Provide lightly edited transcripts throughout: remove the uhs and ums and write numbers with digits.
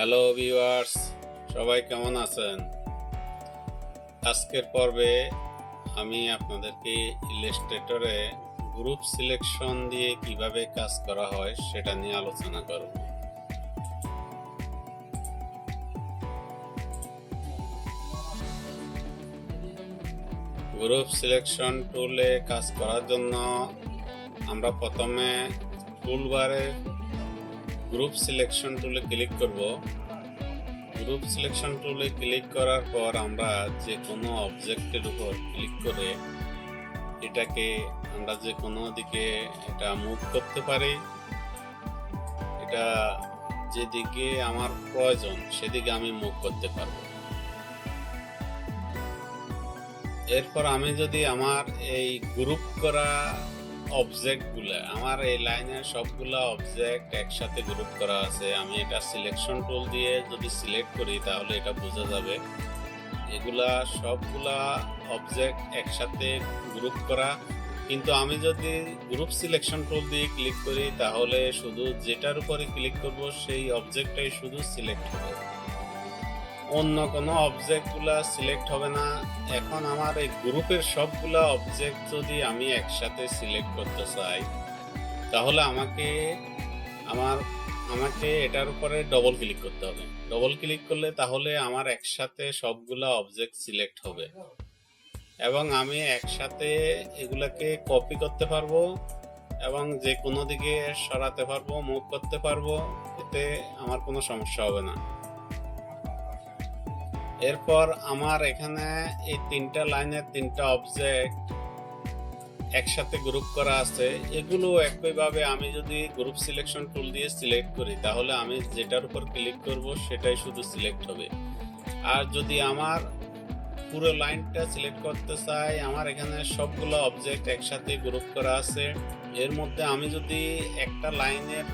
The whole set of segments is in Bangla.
হ্যালো ভিউয়ার্স, সবাই কেমন আছেন? আজকের পর্বে আমি আপনাদেরকে ইলাস্ট্রেটরে গ্রুপ সিলেকশন দিয়ে কিভাবে কাজ করা হয় সেটা নিয়ে আলোচনা করব। গ্রুপ সিলেকশন টুলে কাজ করার জন্য আমরা প্রথমে টুলবারে গ্রুপ সিলেকশন টুলে ক্লিক করব। গ্রুপ সিলেকশন টুলে ক্লিক করার পর আমরা যে কোনো অবজেক্টের উপর ক্লিক করে এটাকে আমরা যে কোনো দিকে এটা মুভ করতে পারি। এটা যেদিকে আমার প্রয়োজন সেদিকে আমি মুভ করতে পারবো। এরপর আমি যদি আমার এই গ্রুপ করা অবজেক্টগুলো, আমার এই লাইনের সবগুলা অবজেক্ট একসাথে গ্রুপ করা আছে, আমি এটা সিলেকশন টুল দিয়ে যদি সিলেক্ট করি তাহলে এটা বোঝা যাবে এগুলা সবগুলা অবজেক্ট একসাথে গ্রুপ করা। কিন্তু আমি যদি গ্রুপ সিলেকশন টুল দিয়ে ক্লিক করি তাহলে শুধু যেটার উপরে ক্লিক করব সেই অবজেক্টটাই শুধু সিলেক্ট হবে, অন্য কোনো অবজেক্টগুলা সিলেক্ট হবে না। এখন আমার এই গ্রুপের সবগুলা অবজেক্ট যদি আমি একসাথে সিলেক্ট করতে চাই তাহলে আমাকে এটার উপরে ডবল ক্লিক করতে হবে। ডবল ক্লিক করলে তাহলে আমার একসাথে সবগুলা অবজেক্ট সিলেক্ট হবে এবং আমি একসাথে এগুলাকে কপি করতে পারবো এবং যে কোনো দিকে সরাতে পারবো, মুভ করতে পারবো, এতে আমার কোনো সমস্যা হবে না। এরপর আমার এখানে এই তিনটা লাইনের তিনটা অবজেক্ট একসাথে গ্রুপ করা আছে। এগুলো একইভাবে আমি যদি গ্রুপ সিলেকশন টুল দিয়ে সিলেক্ট করি তাহলে আমি যেটার উপর ক্লিক করব সেটাই শুধু সিলেক্ট হবে। আর যদি আমার পুরো লাইনটা সিলেক্ট করতে চাই, আমার এখানে সবগুলো অবজেক্ট একসাথে গ্রুপ করা আছে, এর মধ্যে আমি যদি একটা লাইনের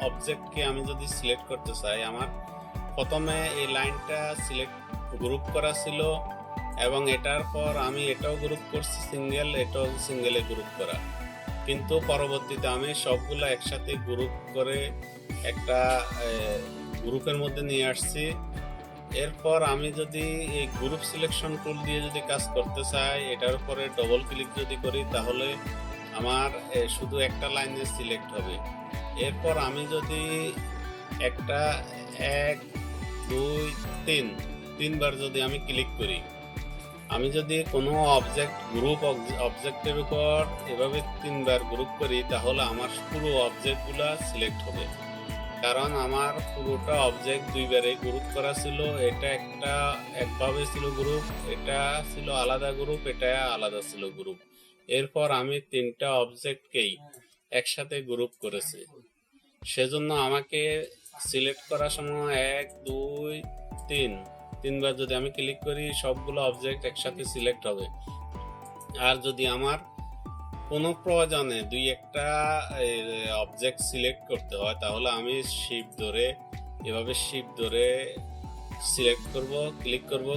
অবজেক্টকে আমি যদি সিলেক্ট করতে চাই, আমার প্রথমে এই লাইনটা গ্রুপ করা ছিল এবং এটার পর আমি এটাও গ্রুপ করছি সিঙ্গেল, এটাও সিঙ্গেলে গ্রুপ করা, কিন্তু পরবর্তীতে আমি সবগুলো একসাথে গ্রুপ করে একটা গ্রুপের মধ্যে নিয়ে আসছি। এরপর আমি যদি এই গ্রুপ সিলেকশন টুল দিয়ে যদি কাজ করতে চাই, এটার উপরে ডবল ক্লিক যদি করি তাহলে আমার শুধু একটা লাইনে সিলেক্ট হবে। এরপর আমি যদি একটা 1 2 3 তিনবার যদি আমি ক্লিক করি, আমি যদি কোনো অবজেক্টের উপর এভাবে তিনবার গ্রুপ করি তাহলে আমার পুরো অবজেক্টগুলো সিলেক্ট হবে, কারণ আমার পুরোটা অবজেক্ট দুইবারে গ্রুপ করা ছিল। এটা একভাবে ছিল গ্রুপ, এটা ছিল আলাদা গ্রুপ, এটা আলাদা ছিল গ্রুপ। এরপর আমি তিনটা অবজেক্টকেই একসাথে গ্রুপ করেছি, সেজন্য আমাকে সিলেক্ট করার সময় 1 2 3 তিনবার যদি আমি ক্লিক করি সবগুলো অবজেক্ট একসাথে সিলেক্ট হবে। আর যদি আমার কোনো প্রয়োজনে দুই একটা অবজেক্ট সিলেক্ট করতে হয় তাহলে আমি এভাবে শিফট ধরে সিলেক্ট করব,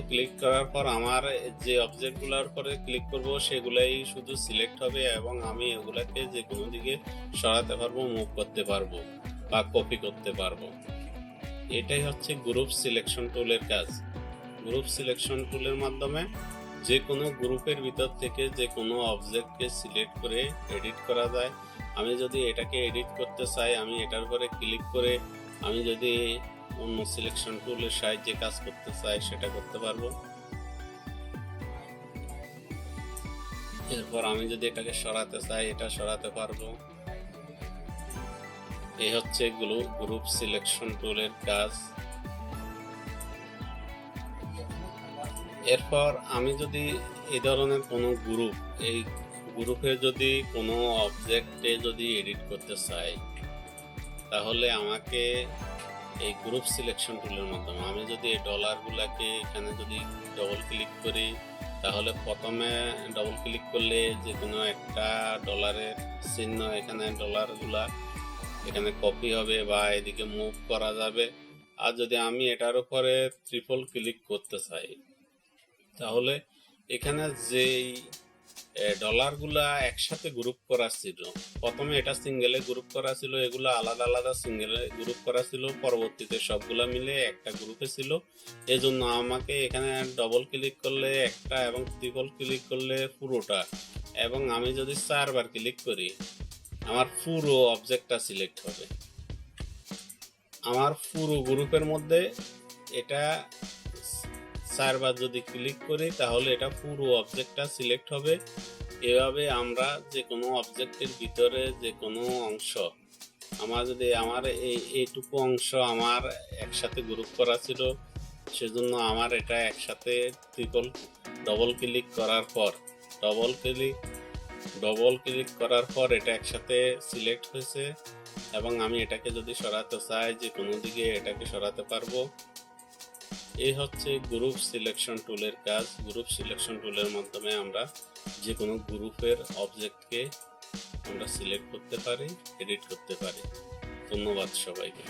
ক্লিক করার পর আমার যে অবজেক্টগুলোর উপরে ক্লিক করব সেগুলাই শুধু সিলেক্ট হবে এবং আমি এগুলাকে যে কোনো দিকে সরাতে পারবো, মুভ করতে পারবো বা কপি করতে পারবো। এটাই হচ্ছে গ্রুপ সিলেকশন টুলের কাজ। গ্রুপ সিলেকশন টুলের মাধ্যমে যে কোনো গ্রুপের ভিতর থেকে যে কোনো অবজেক্টকে সিলেক্ট করে এডিট করা যায়। আমি যদি এটাকে এডিট করতে চাই, আমি এটার উপরে ক্লিক করে আমি যদি অন্য সিলেকশন টুলের সাহায্যে কাজ করতে চাই সেটা করতে পারবো। এরপর আমি যদি এটাকে সরাতে চাই এটা সরাতে পারবো। এই হচ্ছে গ্রুপ সিলেকশন টুলের কাজ। এরপর আমি যদি এই ধরনের কোনো এই গ্রুপে যদি কোনো অবজেক্টে যদি এডিট করতে চাই তাহলে আমাকে এই গ্রুপ সিলেকশন টুলের মাধ্যমে আমি যদি এই ডলারগুলোকে এখানে যদি ডবল ক্লিক করি তাহলে প্রথমে ডবল ক্লিক করলে যে কোনো একটা ডলারের চিহ্ন এখানে ডলারগুলা এখানে কপি হবে বা এদিকে মুভ করা যাবে। আর যদি আমি এটার উপরে ট্রিপল ক্লিক করতে চাই তাহলে এখানে যেই ডলারগুলা একসাথে গ্রুপ করা ছিল। প্রথমে এটা সিঙ্গেলে গ্রুপ করা ছিল, এগুলো আলাদা আলাদা সিঙ্গেলে গ্রুপ করা ছিল, পরবর্তীতে সবগুলা মিলে একটা গ্রুপে ছিল। এজন্য আমাকে এখানে ডবল ক্লিক করলে একটা এবং ট্রিপল ক্লিক করলে পুরোটা, এবং আমি যদি 4 বার ক্লিক করি আমার পুরো অবজেক্টটা সিলেক্ট হবে। আমার পুরো গ্রুপের মধ্যে এটা 4 বার যদি ক্লিক করি তাহলে এটা পুরো অবজেক্টটা সিলেক্ট হবে। এভাবে আমরা যে কোনো অবজেক্টের ভিতরে যে কোনো অংশ, আমার এইটুকু অংশ আমার একসাথে গ্রুপ করা ছিল, সেজন্য আমার এটা একসাথে ডবল ক্লিক করার পর ডবল ক্লিক করার পর এটা একসাথে সিলেক্ট হয়েছে, এবং আমি এটাকে যদি সরাতে চাই যে কোনো দিকে এটাকে সরাতে পারবো। এই হচ্ছে গ্রুপ সিলেকশন টুলের কাজ। গ্রুপ সিলেকশন টুলের মাধ্যমে আমরা যে কোনো গ্রুপের অবজেক্টকে আমরা সিলেক্ট করতে পারি, এডিট করতে পারি। ধন্যবাদ সবাইকে।